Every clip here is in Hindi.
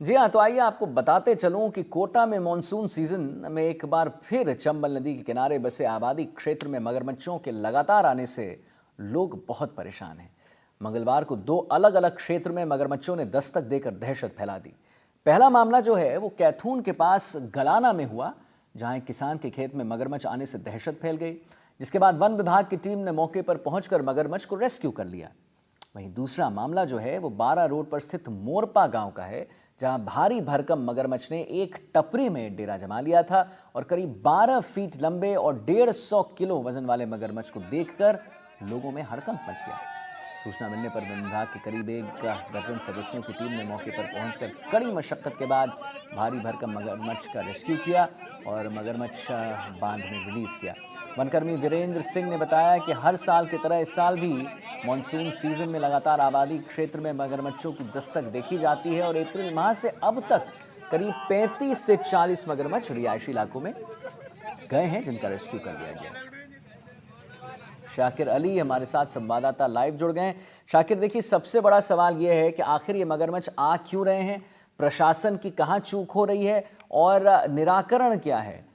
जी हाँ, तो आइए आपको बताते चलूं कि कोटा में मॉनसून सीजन में एक बार फिर चंबल नदी के किनारे बसे आबादी क्षेत्र में मगरमच्छों के लगातार आने से लोग बहुत परेशान हैं। मंगलवार को दो अलग अलग क्षेत्र में मगरमच्छों ने दस्तक देकर दहशत फैला दी। पहला मामला जो है वो कैथून के पास गलाना में हुआ, जहां एक किसान के खेत में मगरमच्छ आने से दहशत फैल गई, जिसके बाद वन विभाग की टीम ने मौके पर पहुंचकर मगरमच्छ को रेस्क्यू कर लिया। वहीं दूसरा मामला जो है वो 12 रोड पर स्थित मोरपा गांव का है, जहां भारी भरकम मगरमच्छ ने एक टपरी में डेरा जमा लिया था और करीब 12 फीट लंबे और 150 किलो वजन वाले मगरमच्छ को देखकर लोगों में हड़कंप मच गया। सूचना मिलने पर वन विभाग के करीब एक दर्जन सदस्यों की टीम ने मौके पर पहुंचकर कड़ी मशक्कत के बाद भारी भरकम मगरमच्छ का रेस्क्यू किया और मगरमच्छ बांध में रिलीज किया। वनकर्मी वीरेंद्र सिंह ने बताया कि हर साल की तरह इस साल भी मॉनसून सीजन में लगातार आबादी क्षेत्र में मगरमच्छों की दस्तक देखी जाती है और अप्रैल माह से अब तक करीब 35 से 40 मगरमच्छ रिहायशी इलाकों में गए हैं, जिनका रेस्क्यू कर लिया गया। शाकिर अली हमारे साथ संवाददाता लाइव जुड़ गए हैं। शाकिर, देखिए, सबसे बड़ा सवाल यह है कि आखिर ये मगरमच्छ आ क्यों रहे हैं, प्रशासन की कहां चूक हो रही है और निराकरण क्या है?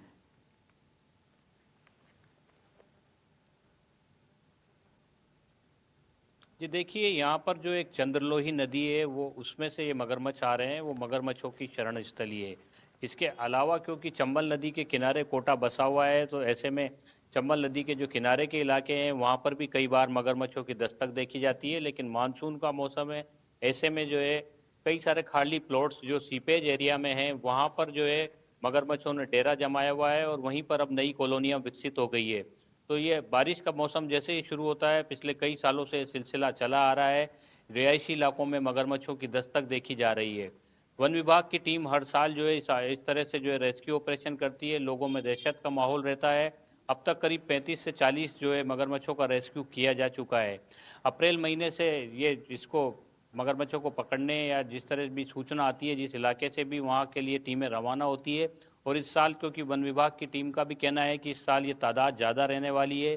जी देखिए, यहाँ पर जो एक चंद्रलोही नदी है वो उसमें से ये मगरमच्छ आ रहे हैं, वो मगरमच्छों की शरण स्थली है। इसके अलावा क्योंकि चंबल नदी के किनारे कोटा बसा हुआ है, तो ऐसे में चंबल नदी के जो किनारे के इलाके हैं वहाँ पर भी कई बार मगरमच्छों की दस्तक देखी जाती है। लेकिन मानसून का मौसम है, ऐसे में जो है कई सारे खाली प्लॉट्स जो सीपेज एरिया में हैं वहाँ पर जो है मगरमच्छों ने डेरा जमाया हुआ है और वहीं पर अब नई कॉलोनियाँ विकसित हो गई है। तो ये बारिश का मौसम जैसे ही शुरू होता है, पिछले कई सालों से सिलसिला चला आ रहा है, रिहायशी इलाकों में मगरमच्छों की दस्तक देखी जा रही है। वन विभाग की टीम हर साल जो है इस तरह से जो है रेस्क्यू ऑपरेशन करती है, लोगों में दहशत का माहौल रहता है। अब तक करीब 35 से 40 जो है मगरमच्छों का रेस्क्यू किया जा चुका है। अप्रैल महीने से ये इसको मगरमच्छों को पकड़ने या जिस तरह भी सूचना आती है जिस इलाके से भी, वहाँ के लिए टीमें रवाना होती है। और इस साल क्योंकि वन विभाग की टीम का भी कहना है कि इस साल ये तादाद ज़्यादा रहने वाली है।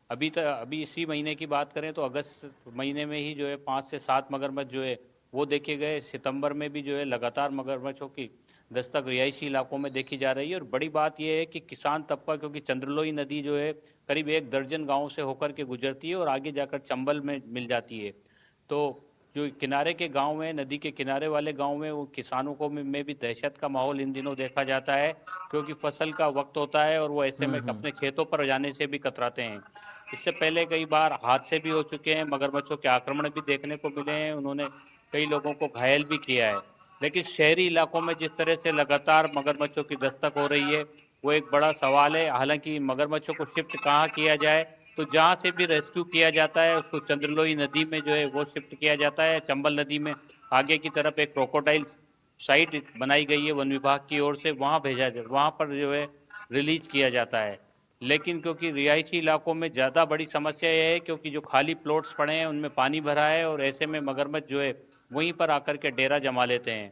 अभी इसी महीने की बात करें तो अगस्त महीने में ही जो है 5 से 7 मगरमच्छ जो है वो देखे गए। सितंबर में भी जो है लगातार मगरमच्छों की दस्तक रिहायशी इलाकों में देखी जा रही है। और बड़ी बात यह है कि किसान तबका, क्योंकि चंद्रलोई नदी जो है करीब 1 दर्जन गाँव से होकर के गुजरती है और आगे जाकर चंबल में मिल जाती है। तो जो किनारे के गांव हैं, नदी के किनारे वाले गांव में, वो किसानों को में भी दहशत का माहौल इन दिनों देखा जाता है, क्योंकि फसल का वक्त होता है और वो ऐसे में हम्म। अपने खेतों पर जाने से भी कतराते हैं। इससे पहले कई बार हादसे भी हो चुके हैं, मगरमच्छों के आक्रमण भी देखने को मिले हैं, उन्होंने कई लोगों को घायल भी किया है। लेकिन शहरी इलाकों में जिस तरह से लगातार मगरमच्छों की दस्तक हो रही है वो एक बड़ा सवाल है। हालांकि मगरमच्छों को शिफ्ट कहाँ किया जाए, तो जहाँ से भी रेस्क्यू किया जाता है उसको चंद्रलोई नदी में जो है वो शिफ्ट किया जाता है। चंबल नदी में आगे की तरफ एक क्रोकोडाइल साइट बनाई गई है वन विभाग की ओर से, वहाँ भेजा जाए, वहाँ पर जो है रिलीज किया जाता है। लेकिन क्योंकि रिहायशी इलाकों में ज़्यादा बड़ी समस्या यह है क्योंकि जो खाली प्लॉट्स पड़े हैं उनमें पानी भरा है और ऐसे में मगरमच्छ जो है वहीं पर आकर के डेरा जमा लेते हैं।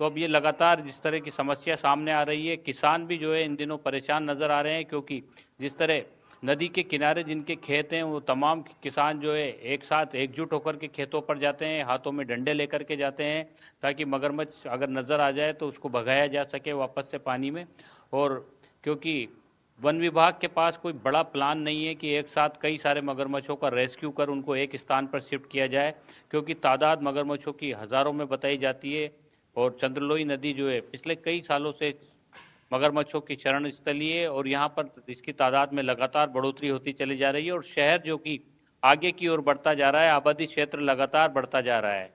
तो अब ये लगातार जिस तरह की समस्या सामने आ रही है, किसान भी जो है इन दिनों परेशान नज़र आ रहे हैं, क्योंकि जिस तरह नदी के किनारे जिनके खेत हैं वो तमाम किसान जो है एक साथ एकजुट होकर के खेतों पर जाते हैं, हाथों में डंडे लेकर के जाते हैं, ताकि मगरमच्छ अगर नज़र आ जाए तो उसको भगाया जा सके वापस से पानी में। और क्योंकि वन विभाग के पास कोई बड़ा प्लान नहीं है कि एक साथ कई सारे मगरमच्छों का रेस्क्यू कर उनको एक स्थान पर शिफ्ट किया जाए, क्योंकि तादाद मगरमच्छों की हज़ारों में बताई जाती है। और चंद्रलोई नदी जो है पिछले कई सालों से मगरमच्छों की शरण स्थली है और यहाँ पर इसकी तादाद में लगातार बढ़ोतरी होती चली जा रही है और शहर जो कि आगे की ओर बढ़ता जा रहा है, आबादी क्षेत्र लगातार बढ़ता जा रहा है।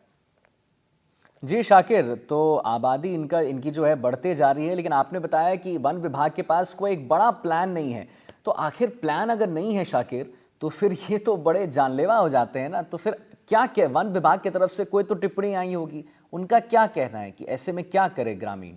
जी शाकिर, तो आबादी इनकी जो है बढ़ते जा रही है, लेकिन आपने बताया कि वन विभाग के पास कोई एक बड़ा प्लान नहीं है। तो आखिर प्लान अगर नहीं है शाकिर, तो फिर ये तो बड़े जानलेवा हो जाते हैं ना। तो फिर क्या वन विभाग की तरफ से कोई तो टिप्पणी आई होगी, उनका क्या कहना है कि ऐसे में क्या करे ग्रामीण?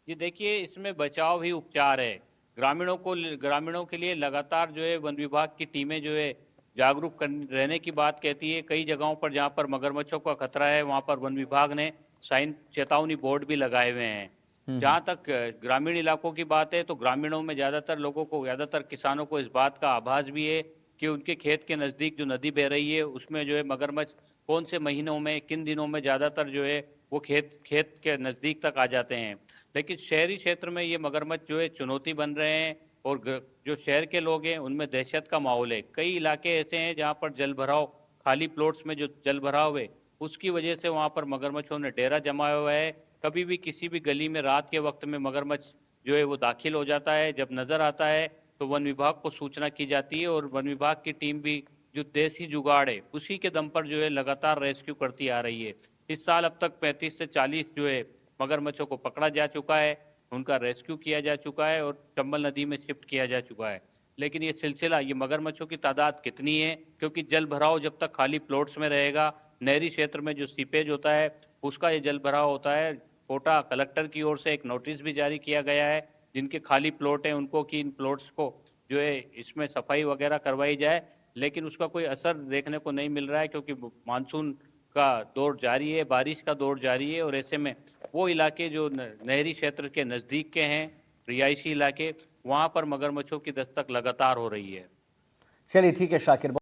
ये देखिए, इसमें बचाव ही उपचार है। ग्रामीणों के लिए लगातार जो है वन विभाग की टीमें जो है रहने की बात कहती है। कई जगहों पर जहाँ पर मगरमच्छों का खतरा है वहाँ पर वन विभाग ने साइन चेतावनी बोर्ड भी लगाए हुए हैं। हम्म। जहाँ तक ग्रामीण इलाकों की बात है तो ग्रामीणों में ज़्यादातर किसानों को इस बात का आभास भी है कि उनके खेत के नज़दीक जो नदी बह रही है उसमें जो है मगरमच्छ कौन से महीनों में किन दिनों में ज़्यादातर जो है वो खेत के नज़दीक तक आ जाते हैं। लेकिन शहरी क्षेत्र में ये मगरमच्छ जो है चुनौती बन रहे हैं और जो शहर के लोग हैं उनमें दहशत का माहौल है। कई इलाके ऐसे हैं जहाँ पर जल भराव, खाली प्लॉट्स में जो जल भराव है उसकी वजह से वहाँ पर मगरमच्छों ने डेरा जमाया हुआ है। कभी भी किसी भी गली में रात के वक्त में मगरमच्छ जो है वो दाखिल हो जाता है। जब नज़र आता है तो वन विभाग को सूचना की जाती है और वन विभाग की टीम भी जो देसी जुगाड़ है उसी के दम पर जो है लगातार रेस्क्यू करती आ रही है। इस साल अब तक 35 से 40 जो है मगरमच्छों को पकड़ा जा चुका है, उनका रेस्क्यू किया जा चुका है और चंबल नदी में शिफ्ट किया जा चुका है। लेकिन ये सिलसिला, ये मगरमच्छों की तादाद कितनी है, क्योंकि जल भराव जब तक खाली प्लॉट्स में रहेगा, नहरी क्षेत्र में जो सीपेज होता है उसका ये जल भराव होता है। कोटा कलेक्टर की ओर से एक नोटिस भी जारी किया गया है जिनके खाली प्लॉट हैं उनको, कि इन प्लॉट्स को जो है इसमें सफाई वगैरह करवाई जाए, लेकिन उसका कोई असर देखने को नहीं मिल रहा है क्योंकि मानसून का दौर जारी है, बारिश का दौर जारी है और ऐसे में वो इलाके जो नहरी क्षेत्र के नज़दीक के हैं, रिहायशी इलाके, वहाँ पर मगरमच्छों की दस्तक लगातार हो रही है। चलिए ठीक है शाकिर।